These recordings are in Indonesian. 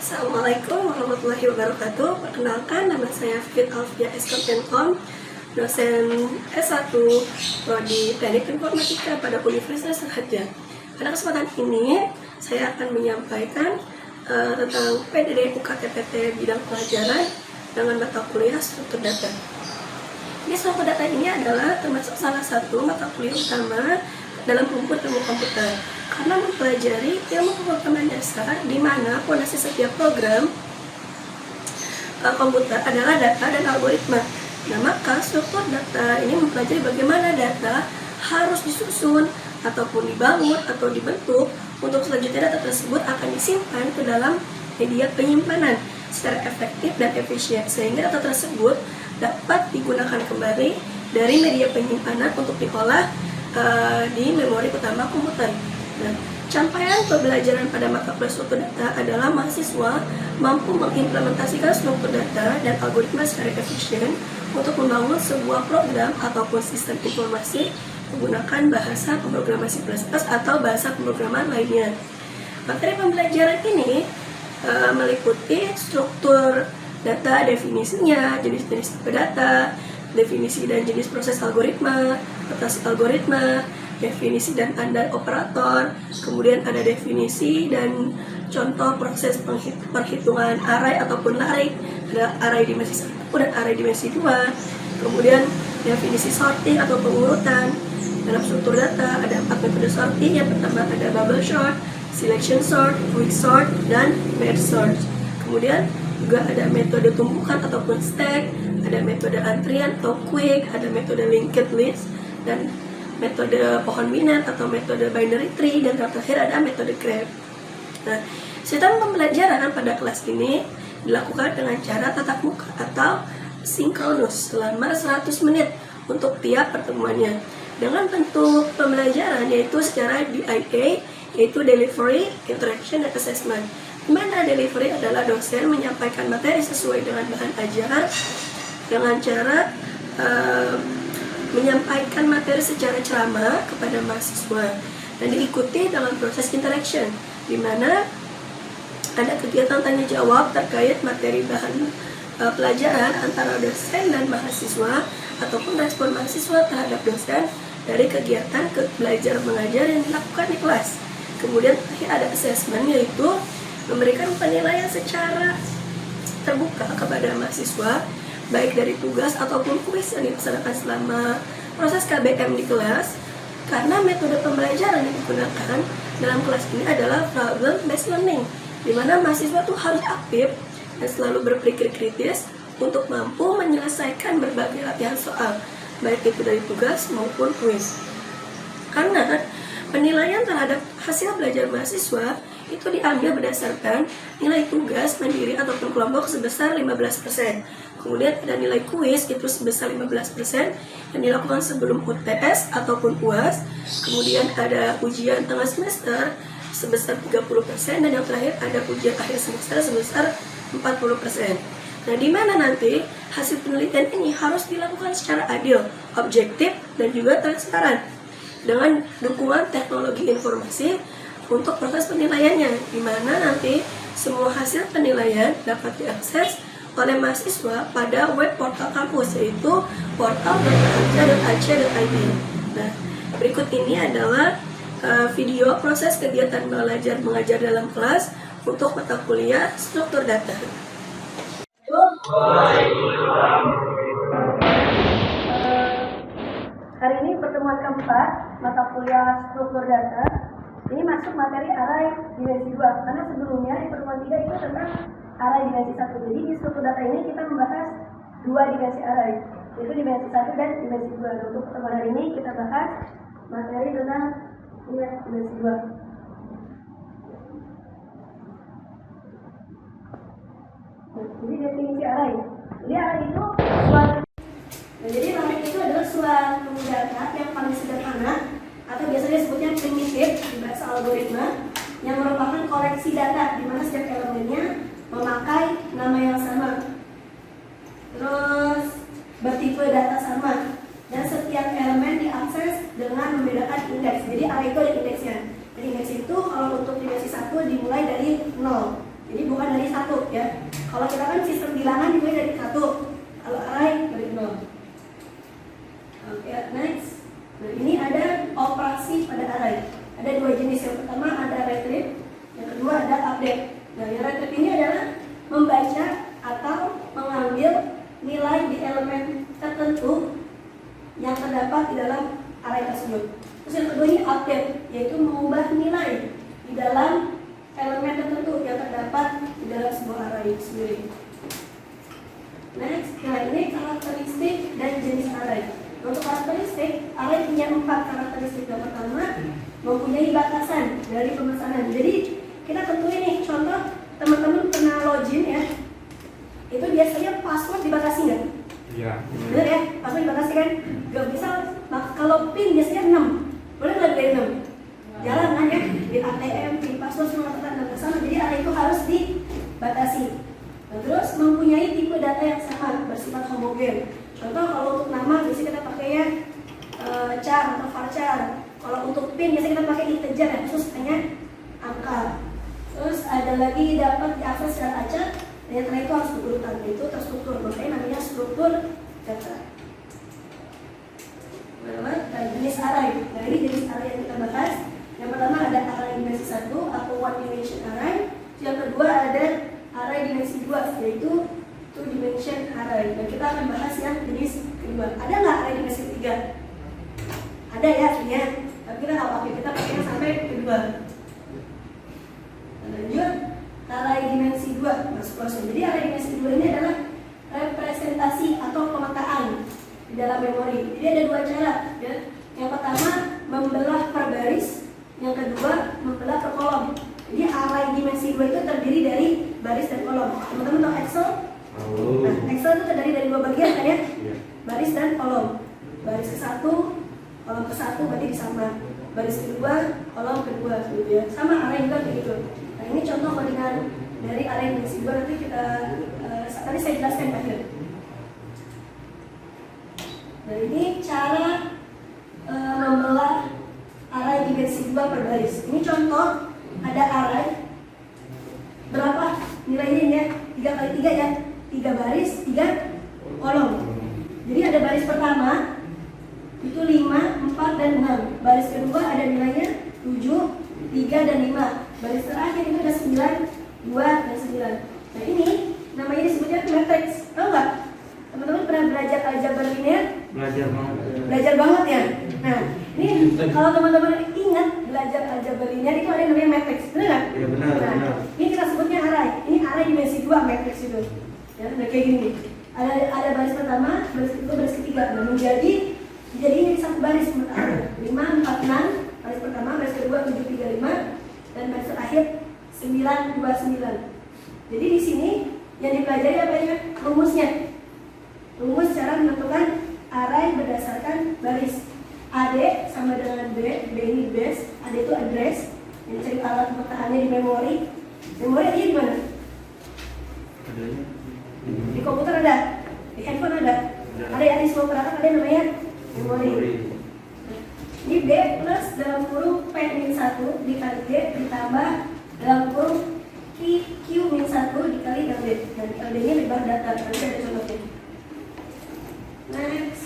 Assalamualaikum warahmatullahi wabarakatuh. Perkenalkan, nama saya Fit Alfia Eskom, dosen S1 Prodi Teknik Informatika pada Universitas Sahaja. Pada kesempatan ini, saya akan menyampaikan tentang PDD UKT-PT bidang pelajaran dengan mata kuliah struktur data. Ini struktur data ini adalah termasuk salah satu mata kuliah utama dalam ilmu komputer, karena mempelajari ilmu pemrograman dasar di mana fondasi setiap program komputer adalah data dan algoritma. Nah, maka struktur data ini mempelajari bagaimana data harus disusun ataupun dibangun atau dibentuk untuk selanjutnya data tersebut akan disimpan ke dalam media penyimpanan secara efektif dan efisien, sehingga data tersebut dapat digunakan kembali dari media penyimpanan untuk diolah di memori utama komputer. Nah, capaian pembelajaran pada mata kuliah struktur data adalah mahasiswa mampu mengimplementasikan struktur data dan algoritma secara efisien untuk membangun sebuah program ataupun sistem informasi menggunakan bahasa pemrograman C++ atau bahasa pemrograman lainnya. Materi pembelajaran ini meliputi struktur data, definisinya, jenis-jenis tipe data, definisi dan jenis proses algoritma, notasi algoritma, definisi dan tanda operator, kemudian ada definisi dan contoh proses perhitungan array ataupun array, ada array dimensi 1 dan array dimensi 2, kemudian definisi sorting atau pengurutan. Dalam struktur data ada 4 metode sorting. Yang pertama ada bubble sort, selection sort, quick sort, dan merge sort. Kemudian juga ada metode tumpukan ataupun stack, ada metode antrian atau quick, ada metode linked list, dan metode pohon binat atau metode binary tree, dan terakhir ada metode graph. Nah, sistem pembelajaran pada kelas ini dilakukan dengan cara tatap muka atau sinkronus selama 100 menit untuk tiap pertemuannya, dengan bentuk pembelajaran yaitu secara DIA, yaitu Delivery, Interaction, dan Assessment. Mana delivery adalah dosen menyampaikan materi sesuai dengan bahan ajar dengan cara menyampaikan materi secara ceramah kepada mahasiswa, dan diikuti dalam proses interaction di mana ada kegiatan tanya jawab terkait materi bahan pelajaran antara dosen dan mahasiswa ataupun respon mahasiswa terhadap dosen dari kegiatan belajar mengajar yang dilakukan di kelas. Kemudian ada assessment, yaitu memberikan penilaian secara terbuka kepada mahasiswa baik dari tugas ataupun kuis yang dilaksanakan selama proses KBM di kelas, karena metode pembelajaran yang digunakan dalam kelas ini adalah problem based learning, di mana mahasiswa tuh harus aktif dan selalu berpikir kritis untuk mampu menyelesaikan berbagai latihan soal, baik itu dari tugas maupun kuis. Karena penilaian terhadap hasil belajar mahasiswa itu diambil berdasarkan nilai tugas mandiri ataupun kelompok sebesar 15%. Kemudian ada nilai kuis itu sebesar 15% yang dilakukan sebelum UTS ataupun UAS. Kemudian ada ujian tengah semester sebesar 30%, dan yang terakhir ada ujian akhir semester sebesar 40%. Nah, di mana nanti hasil penelitian ini harus dilakukan secara adil, objektif, dan juga transparan dengan dukungan teknologi informasi untuk proses penilaiannya, di mana nanti semua hasil penilaian dapat diakses oleh mahasiswa pada web portal kampus, yaitu portal.anja.ac.id. Nah, berikut ini adalah video proses kegiatan belajar mengajar dalam kelas untuk mata kuliah struktur data. Hari ini pertemuan keempat mata kuliah struktur data. Ini masuk materi array dimensi 2, karena sebelumnya di pertemuan 3 itu tentang array dimensi 1. Jadi di struktur data ini kita membahas 2 dimensi array, yaitu dimensi 1 dan dimensi 2. Dan untuk pertemuan hari ini kita bahas materi tentang dimensi 2. Jadi definisi array. Jadi array itu suatu. Nah, jadi array itu adalah suatu data yang paling sederhana atau biasanya disebutnya primitif di bahasa algoritma, yang merupakan koleksi data di mana setiap elemennya memakai nama yang sama, terus bertipe data sama, dan setiap elemen diakses dengan membedakan indeks. Jadi array itu ada indeksnya. Jadi indeks itu kalau untuk dimensi 1 dimulai dari 0, Jadi bukan dari 1 ya. Kalau kita kan sistem bilangan dimulai dari 1. Kalau array dari 0. Oke, next. Nah, ini ada operasi pada array. Ada 2 jenis. Yang pertama ada retrieve, yang kedua ada update. Nah, yang retrieve ini adalah membaca atau mengambil nilai di elemen tertentu yang terdapat di dalam array tersebut. Terus yang kedua ini update, yaitu mengubah nilai di dalam elemen tertentu yang terdapat di dalam sebuah array sendiri. Next, nah ini karakteristik dan jenis array. Untuk karakteristik, array punya 4 karakteristik. Yang pertama, mempunyai batasan dari pemesanan. Jadi kita tentuin nih, contoh teman-teman pernah login ya, itu biasanya password dibatasi nggak? Iya. Bener ya, password dibatasi kan? Gak bisa, kalau PIN biasanya 6, boleh nggak dari 6? Jalan kan ya, PIN ATM, PIN password semua tetap bersama. Jadi array itu harus dibatasi. Nah, terus mempunyai tipe data yang sama, bersifat homogen. Contoh kalau untuk nama biasanya kita pakai ya char atau varchar. Kalau untuk PIN biasanya kita pakai integer ya, khusus hanya angka. Terus ada lagi dapat diakses secara acak. Dan yang itu harus berurutan, itu terstruktur, makanya namanya struktur data. Nah, jenis array. Nah, ini jenis array yang kita bahas. Yang pertama ada array dimensi 1 atau one dimension array. Yang kedua ada array dimensi 2, yaitu two dimension array. Dan kita akan bahas yang jenis kedua. Ada nggak array dimensi 3? Ada ya, artinya. Tapi kita nggak pakai, kita pakai sampai kedua. Lanjut, array dimensi 2 masuk proses. Jadi array dimensi 2 ini adalah representasi atau pemetaan di dalam memori. Jadi ada 2 cara ya. Yang pertama membelah per baris, yang kedua membelah per kolom. Jadi array dimensi 2 itu terdiri dari baris dan kolom. Teman-teman tahu Excel? Nah, Excel itu terdiri dari 2 bagian kan ya? Baris dan kolom. Baris ke-1, kolom ke-1 berarti disama. Baris kedua, kolom kedua gitu ya. Sama array juga kayak gitu. Nah, ini contoh codingan dari array dimensi 2, nanti kita tadi saya jelaskan di akhir. Nah, ini cara membelah array dimensi 2 per baris. Ini contoh ada array berapa nilainya ya? 3 kali 3 ya. 3 baris, 3 kolom. Jadi ada baris pertama itu 5, 4, dan 6. Baris kedua ada nilainya 7, 3, dan 5. Baris terakhir itu ada 9, 2, dan 9. Nah, ini namanya disebutnya matriks. Tahu nggak? Teman-teman pernah belajar aljabar linear? Belajar banget. Belajar banget ya. Nah, ini kalau teman-teman ingat belajar aljabar linear itu ada yang namanya matriks, benar nggak? Iya benar. Nah, Benar. ini kita sebutnya array. Ini array dimensi 2 matriks itu. Ya, nah kayak gini. Ada baris pertama, baris kedua, baris ketiga. Nah, jadi ini satu baris pemetaan. 5, 4, 6. Baris pertama, baris kedua 7, 3, 5, dan baris terakhir 9, 2, 9. Jadi di sini yang dipelajari apa ya? Rumusnya. Rumus cara menentukan array berdasarkan baris. AD sama dengan B, B ini base, AD itu address. Yang cari alat pemetaannya di memori. Memori ada di mana? Di komputer ada, di handphone ada. Ada yang di semua perangkat ada namanya memori. Ini B plus dalam kurung P-1 dikali D ditambah dalam kurung Q-1 dikali LD. Dan LD nya lebar data, nanti ada contohnya. Next,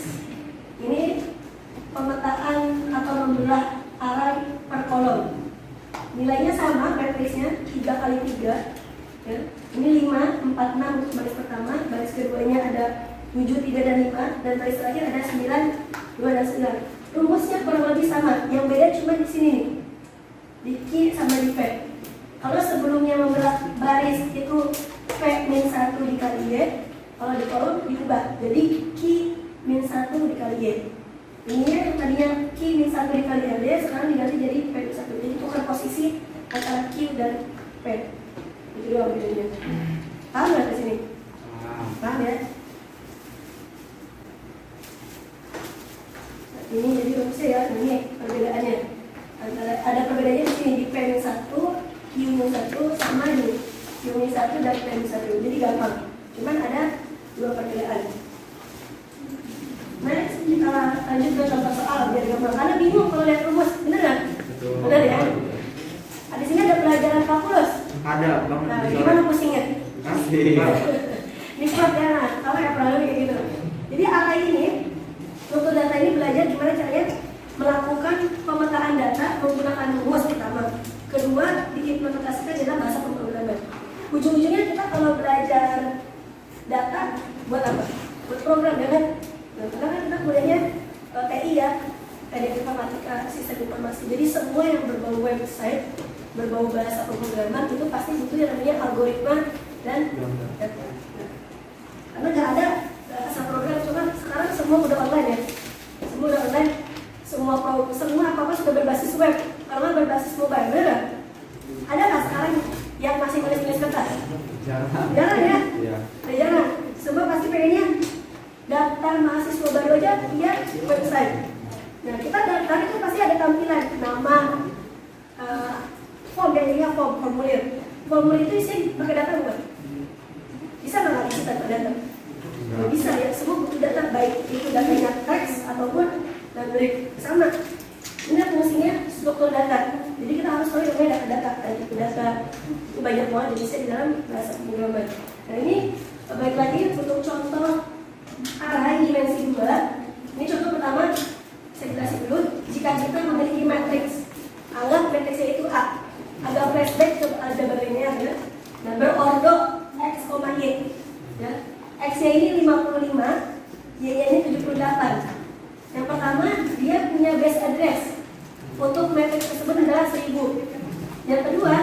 ini pemetaan atau membelah array per kolom. Nilainya sama, matriksnya 3 kali 3 ya. Ini 5, 4, 6 untuk baris pertama. Baris keduanya ada 7, 3, dan 5. Dan baris terakhir ada 9, 2, dan 9. Rumusnya kurang lebih sama, yang beda cuma di sini nih, di Q sama di P. Kalau sebelumnya membelah baris itu P-1 dikali Y, kalau di kolom diubah jadi Q-1 dikali Y. Ini yang tadinya Q-1 dikali LD, sekarang diganti jadi P-1. Jadi bukan posisi antara Q dan P. Itu doang bedanya. Paham nggak ke sini? Paham ya? Ini jadi rumusnya ya, ini perbedaannya. Ada perbedaannya di sini di P-1, Q-1 sama di Q-1 dan P-1. Jadi gampang. Cuman ada 2 perbedaan. Next, kita lanjut ke contoh soal biar gampang. Karena bingung kalau lihat rumus, bener nggak? Bener ya? Di sini ada pelajaran kalkulus. ada banget. Nah, gimana pusingnya? Asik. Nikmat ya, nah, tahu ya pernah kayak gitu. Jadi array ini, struktur data ini belajar gimana caranya melakukan pemetaan data menggunakan rumus pertama. Kedua, diimplementasikan dalam bahasa pemrograman. Ujung-ujungnya kita kalau belajar data buat apa? Buat program ya kan? Nah, karena kan kita kuliahnya TI ya, teknik informatika, sistem informasi. Jadi semua yang berbau website, berbau bahasa pemrograman itu pasti butuh yang namanya algoritma dan data. Karena nggak ada bahasa program, cuma sekarang semua udah online ya, semua udah online, semua apa sudah berbasis web, karena berbasis mobile, benar? Ada nggak sekarang yang masih nulis kertas? Jarang. Jarang ya? Iya. Jarang. Semua pasti pengennya daftar mahasiswa baru aja via website. Nah, kita daftar itu pasti ada tampilan nama, form, formulir. Formulir itu isi pakai data bukan? Bisa nggak isi tanpa data? Nggak bisa ya, semua butuh data, baik itu datanya teks ataupun numerik sama. Ini fungsinya struktur data. Jadi kita harus tahu yang namanya data, itu data itu banyak banget jenisnya di dalam bahasa pemrograman. Nah ini baik lagi untuk contoh array dimensi 2. Ini contoh pertama, saya jelasin dulu. Jika kita memiliki matriks, anggap matriksnya itu A. Agak flashback ke aljabar linear ya. Nah, berordo X, Y. Ya. X-nya ini 55, Y-nya ini 78. Yang pertama, dia punya base address. Untuk matriks tersebut adalah 1000. Yang kedua,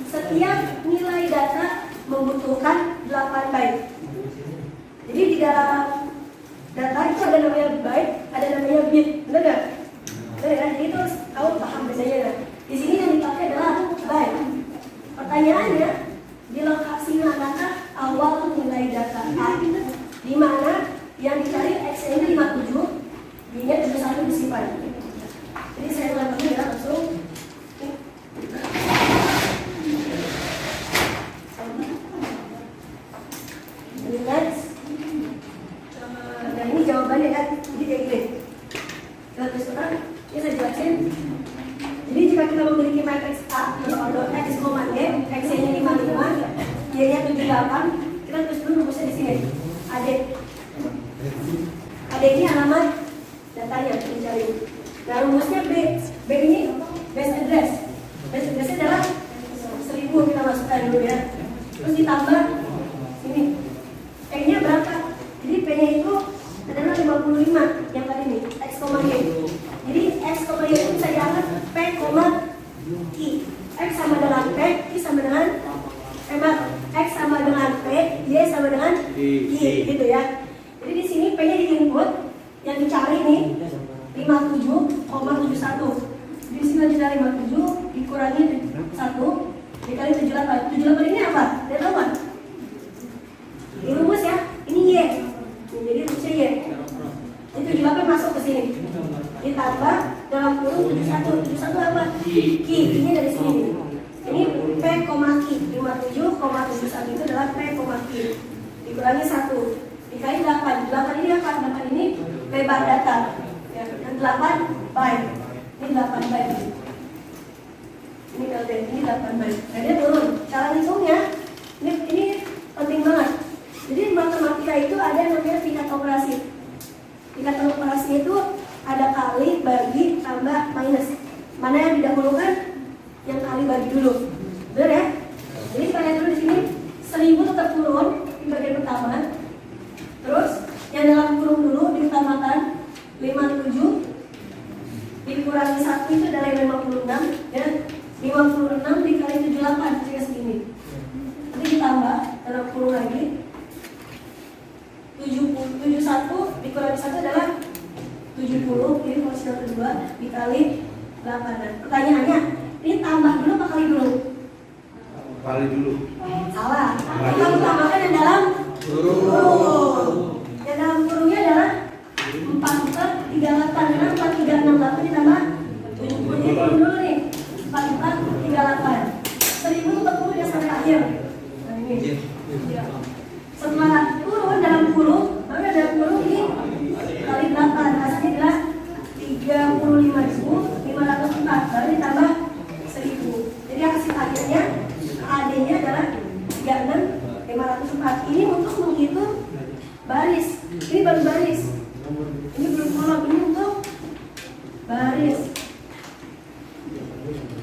setiap nilai data membutuhkan 8 byte. Jadi di dalam data itu ada namanya byte, ada namanya bit, benar nggak? Benar ya? Jadi itu tahu paham bedanya. Nah, di sini yang dipakai adalah byte. Pertanyaannya, di lokasi manakah awal nilai data A? Di mana yang dicari X-nya 57, Y-nya 71 disimpan. Jadi saya ulang lagi ya, langsung. Next. Nah ini jawabannya kan, jadi kayak gini. Terus sekarang, ini saya jelasin. Jadi jika kita memiliki matriks A berordo X, Y, X-nya 55, Y-nya 78, kita tulis dulu rumusnya di sini. AD. AD ini alamat datanya dicari. Nah rumusnya B ini base address. Base addressnya adalah 1000 kita masukkan dulu ya. Terus ditambah ini. P-nya berapa? Jadi P-nya itu adalah 55 yang tadi nih, X, Y. Jadi X, Y itu bisa dianggap P, I. X sama dengan P, I sama dengan X sama dengan P, Y sama dengan I, gitu ya. Jadi di sini P-nya di input, yang dicari nih 57,71. Di sini dicari 57 dikurangi 1 dikali 78. 78 ini apa? Dia tahu kan? Ini rumus ya. Ini Y. Jadi rumusnya Y. Ini 78 masuk ke sini. Ditambah dalam kurung 71. 71 apa? Ki. Ini dari sini. Ini P, Ki. 57,71 itu adalah P, Ki. Dikurangi 1 dikali 8. 8 ini apa? 8 ini lebar data. Ya, yang 8 byte. Ini 8 byte. Ini LD, ini 8 byte. Nah, dia turun. Cara hitungnya ini penting banget. Jadi matematika itu ada yang namanya tingkat operasi. Tingkat operasi itu ada kali, bagi, tambah, minus. Mana yang didahulukan? Yang kali bagi dulu. Benar ya? Jadi kalian dulu di sini 1000 tetap turun di bagian pertama. Terus yang dalam kurung dulu diutamakan 57 dikurangi 1 itu adalah 56 dan 56 dikali 78 sehingga segini. Nanti ditambah dalam kurung lagi 71 dikurangi 1 adalah 70, ini fungsional kedua dikali 8. Pertanyaannya, ini tambah dulu apa kali dulu? Kali dulu. Salah. Kita utamakan yang dalam kurung. Yang dalam kurungnya adalah 4438. Karena 4368 ditambah 70. Ini kurung dulu nih. 4438. 1040 dia sampai akhir. Nah ini. Setelah kurung dalam kurung, maka dalam kurung ini kali 8. Hasilnya adalah 35.504. Baru ditambah 1000. Jadi hasil akhirnya AD-nya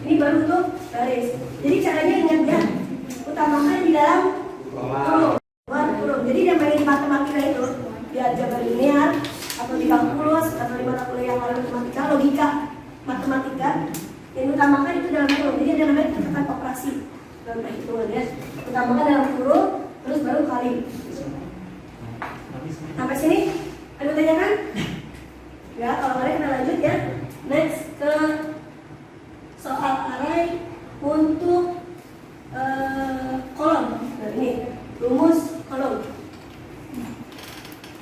Ini baru untuk baris. Jadi caranya ingat ya, utamakan di dalam kurung. Kurung. Jadi yang main di matematika itu di aljabar linear atau di kalkulus atau di mata kuliah yang lain matematika, logika, matematika, yang utamakan itu dalam kurung. Jadi ada namanya tekan operasi dalam perhitungan ya. Utamakan dalam kurung, terus baru kali. Sampai sini? Ada pertanyaan? Ya, kalau nggak ada kita lanjut ya. Next ke soal array untuk kolom. Nah ini rumus kolom.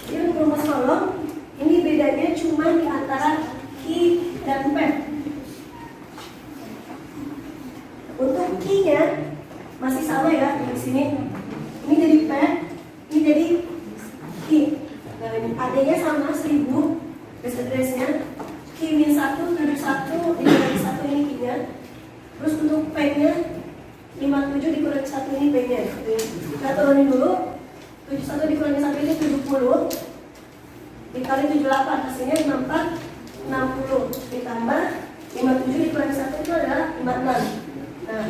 Jadi untuk rumus kolom ini bedanya cuma di antara key dan pad. Untuk key-nya masih sama ya di sini. Ini jadi pad, ini jadi key. Nah, AD-nya sama 1000, base address-nya. Key min 1, 71, dikurangi 1 ini key-nya. Terus untuk pen-nya 57 dikurangi 1 ini pen-nya. Kita turunin dulu. 71 dikurangi 1 ini 70. Dikali 78 hasilnya 54, 60. Ditambah 57 dikurangi 1 itu adalah 56. Nah,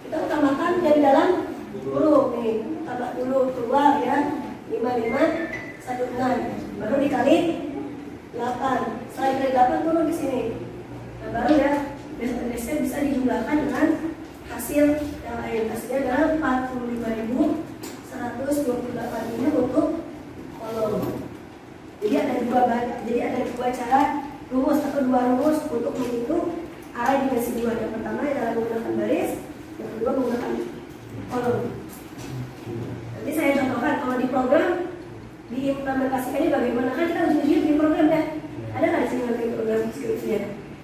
kita utamakan dari dalam kurung nih. Tambah dulu keluar ya. 55 16 baru dikali 8. Setelah dikali 8 turun di sini. Nah, baru ya base address-nya bisa dijumlahkan dengan hasil yang lain. Hasilnya adalah 45.128 ini untuk kolom. Jadi ada dua cara rumus atau dua rumus untuk menghitung array dimensi 2. Yang pertama adalah menggunakan baris, yang kedua menggunakan kolom. Nanti saya contohkan kalau di program diimplementasikannya bagaimana, kan kita ujung-ujungnya bikin program ya. Ada nggak di sini nanti program skripsinya?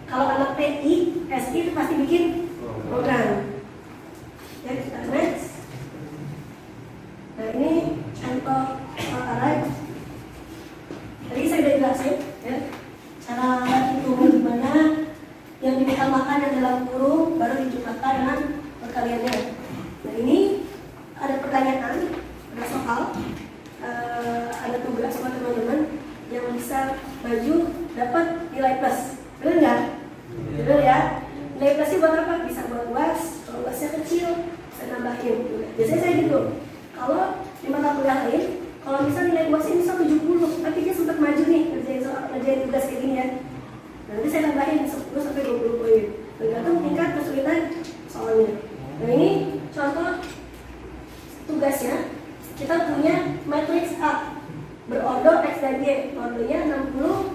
Kalau anak TI, SI itu pasti bikin program. Ya kita next. Nah ini contoh array. Tadi saya udah jelasin ya cara hitungnya gimana. Yang diutamakan yang dalam kurung baru dijumlahkan dengan perkaliannya. Nah ini ada pertanyaan, ada soal. Ada tugas sama teman-teman yang bisa maju dapat nilai plus, benar nggak? Benar ya. Nilai plusnya buat apa? Bisa buat UAS. Kalau UASnya kecil, saya nambahin. Biasanya saya gitu. Kalau di mata kuliah lain, kalau misal nilai UASnya misal 70, tapi dia sempat maju nih ngerjain tugas kayak gini ya. Nanti saya tambahin 10 sampai 20 poin. Tergantung tingkat kesulitan soalnya. Nah ini contoh tugasnya. Kita punya matriks A berorder X dan Y, ordernya 60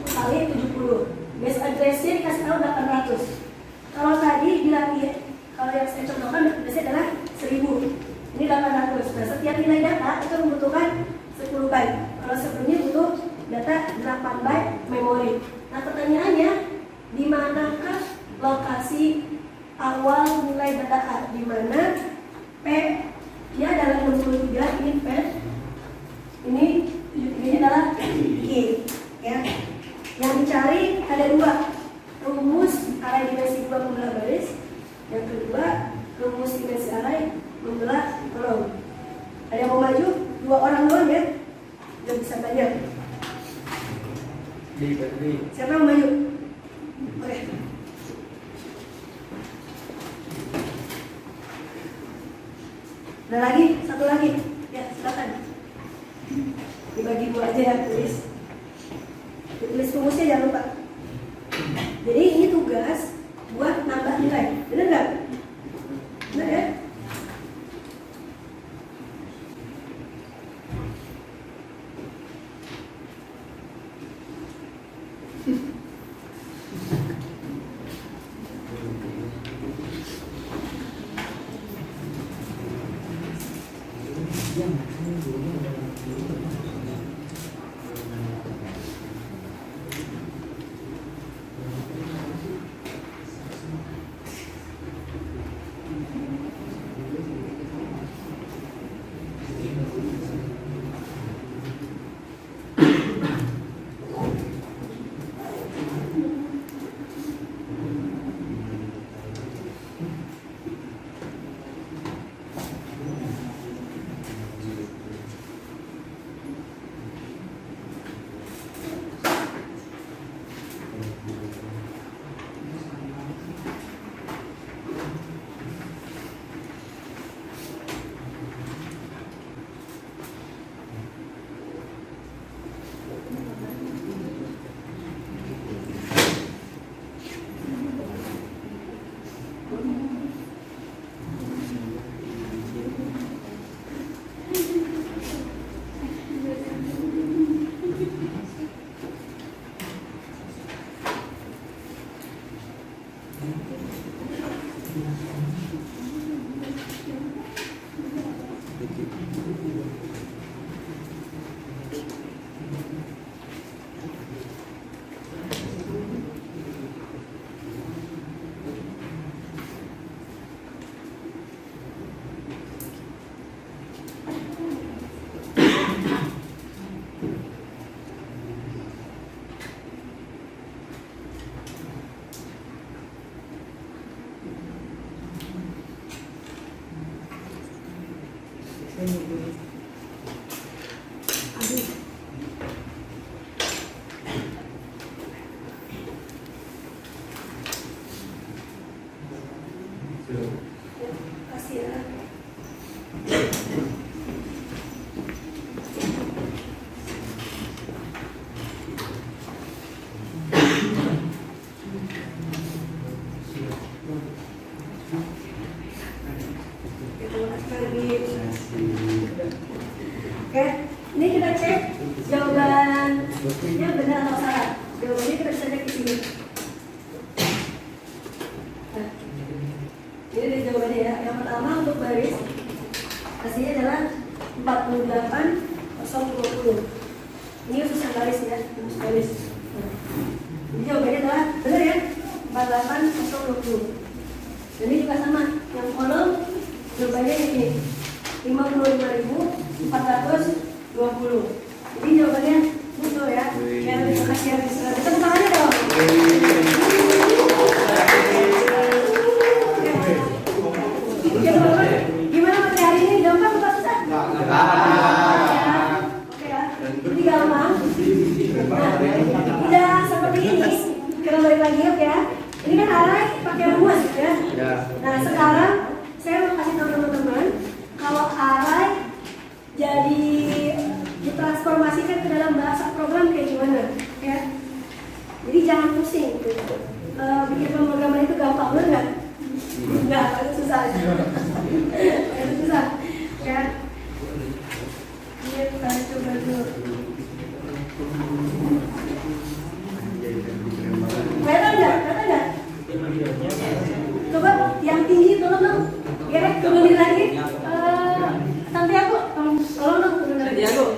kali 70. Base address-nya dikasih tahu 800. Kalau tadi bilang ya, kalau yang saya contohkan biasanya adalah 1000. Ini 800. Nah, setiap nilai data itu membutuhkan 10 byte. Kalau sebelumnya butuh data 8 byte memori. Nah, pertanyaannya di manakah lokasi awal nilai data A? Di mana P dia adalah 63, ini P, ini 73 adalah Q ya. Yang dicari ada dua, rumus array dimensi 2 membelah baris. Yang kedua, rumus dimensi array membelah kolom. Ada yang mau maju? 2 orang doang ya, udah bisa banyak. Siapa yang mau maju? Oke. Ada lagi? Satu lagi? Ya, silakan. Dibagi 2 aja ya, tulis. Ditulis rumusnya jangan lupa. Jadi ini tugas buat nambah nilai. Benar nggak? Benar ya? Kasih ya. Oke, ini kita cek jawabannya benar atau salah. Jawabannya kita bisa cek di sini. Nah, ini dari jawabannya ya. Yang pertama untuk baris hasilnya adalah 48,020. Ini khusus yang baris ya, khusus baris. Nah, jadi jawabannya adalah benar ya, 48,020. Dan ini juga sama, yang kolom jawabannya ini 55.420. Jadi jawabannya betul ya. Ya, terima kasih ya. Tepuk tangannya dong. Ya, teman-teman, gimana materi hari ini? Gampang atau susah? Oke ya. Ini gampang. Nah, udah seperti ini. Kita balik lagi oke ya. Ini kan arai pakai rumus ya. Nah, sekarang saya mau kasih tahu teman-teman kalau arai jadi ditransformasikan ke dalam bahasa program kayak gimana ya. Jadi jangan pusing gitu. Bikin pemrograman itu gampang, benar nggak? Enggak, itu susah. Itu susah ya. Kita coba dulu. Kelihatan nggak? Kelihatan nggak? Coba yang tinggi tolong dong. Ya, turunin lagi. Santiago, tolong dong turunin lagi. Santiago.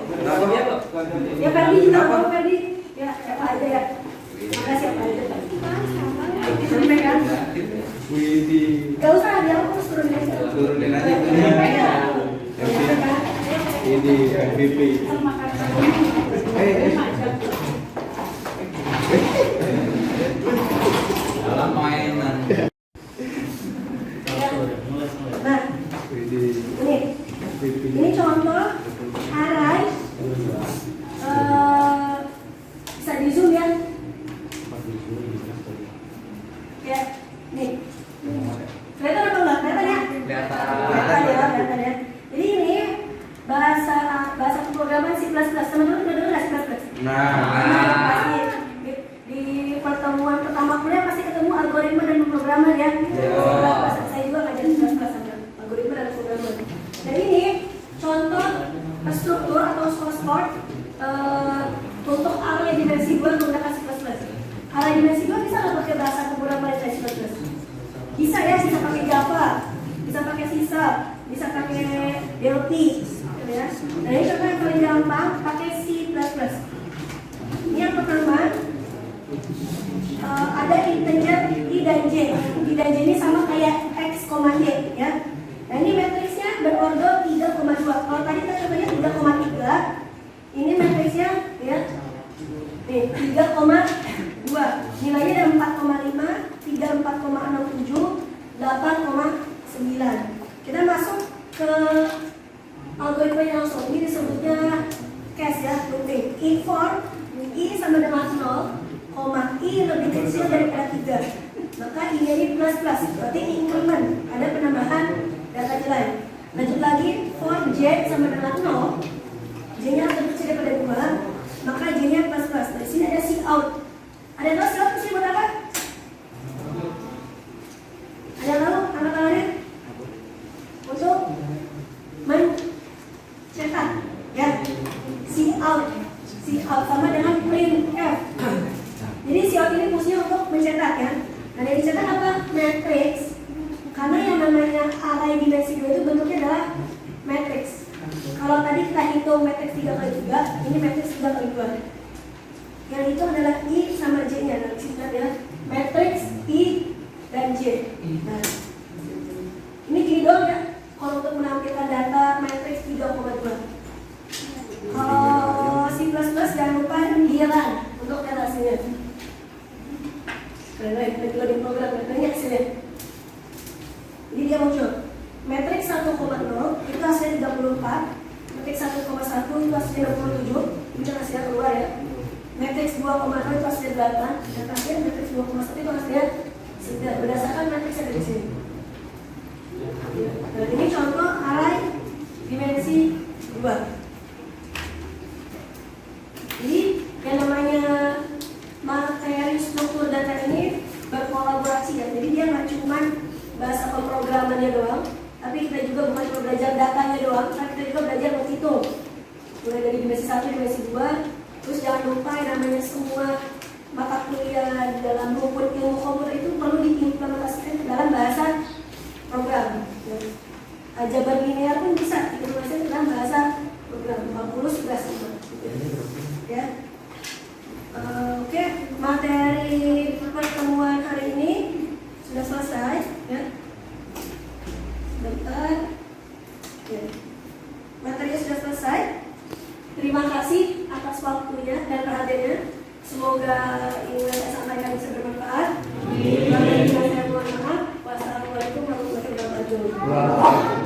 Ya Ferdi juga, tolong Ferdi. Ya, siapa aja ya. Makasih siapa aja. Sampai kan? Gak usah, dia harus turunin aja. Turunin aja. Ini MVP. Dalam mainan. Nah, ini contoh arai. Bisa di zoom ya. Ya, nih. Kelihatan apa enggak? Kelihatan ya? Kelihatan ya. Jadi ini bahasa pemrograman C++. Teman-teman udah dengar nggak C++? Pasti di pertemuan pertama kuliah pasti ketemu algoritma dan pemrograman ya. Saya juga ngajarin C++ sama algoritma dan pemrograman. Dan ini contoh struktur atau source code untuk array dimensi 2 menggunakan C++. Array dimensi 2 bisa nggak pakai bahasa pemrograman C++? Bisa ya, bisa pakai Java, bisa pakai C#, bisa pakai DLT, gitu ya. Nah ini contoh yang paling gampang pakai C++. Ini yang pertama ada integer I dan J. I dan J ini sama kayak X, Y ya. Nah ini matriksnya berorder 3,2. Kalau tadi kita contohnya 3,3, ini matriksnya ya. Nih 3,2. Nilainya ada 4,5, 34,67, 8,9. Kita masuk ke algoritmanya langsung. Ini disebutnya case ya, looping. I for I sama dengan 0, I lebih kecil daripada 3. Maka I ini plus, berarti increment, ada penambahan data nilai. Lanjut lagi, for J sama dengan 0, J-nya lebih kecil daripada 2, maka J-nya plus. Di sini ada cout. Ada tahu cout mesti buat apa? Ada tahu? yang dimensi 2 itu bentuknya adalah matriks. Kalau tadi kita hitung matriks 3 kali 3, ini matriks 3 kali 2. Yang itu adalah I sama J-nya. Nah, disini ya, matriks I dan J. Nah, ini gini doang ya. Kalau untuk menampilkan data matriks 3,2. Kalau C++ jangan lupa bilan untuk data hasilnya. Karena kita loading program, katanya hasilnya. Jadi dia muncul matriks 1,0 itu hasilnya 34, matriks 1,1 itu hasilnya 67, ini hasilnya keluar ya. Matriks 2,0 itu hasilnya 8, dan terakhir matriks 2,1 itu hasilnya 9 berdasarkan matriks yang ada di sini. Nah, ini contoh array dimensi 2. Jadi yang namanya materi struktur data ini berkolaborasi ya. Jadi dia nggak cuma bahasa pemrogramannya doang, tapi kita juga bukan cuma belajar datanya doang, tapi kita juga belajar menghitung. Mulai dari dimensi 1, dimensi 2, terus jangan lupa yang namanya semua mata kuliah di dalam rumput ilmu komputer itu perlu diimplementasikan ke dalam bahasa program. Aljabar linear pun bisa diimplementasikan ke dalam bahasa program. 40/11 ya. Oke, materi pertemuan hari ini sudah selesai ya. Bentar ya. Materinya sudah selesai. Terima kasih atas waktunya dan perhatiannya. Semoga ini yang saya sampaikan bisa bermanfaat. Amin. Mohon maaf. Wassalamualaikum warahmatullahi wabarakatuh.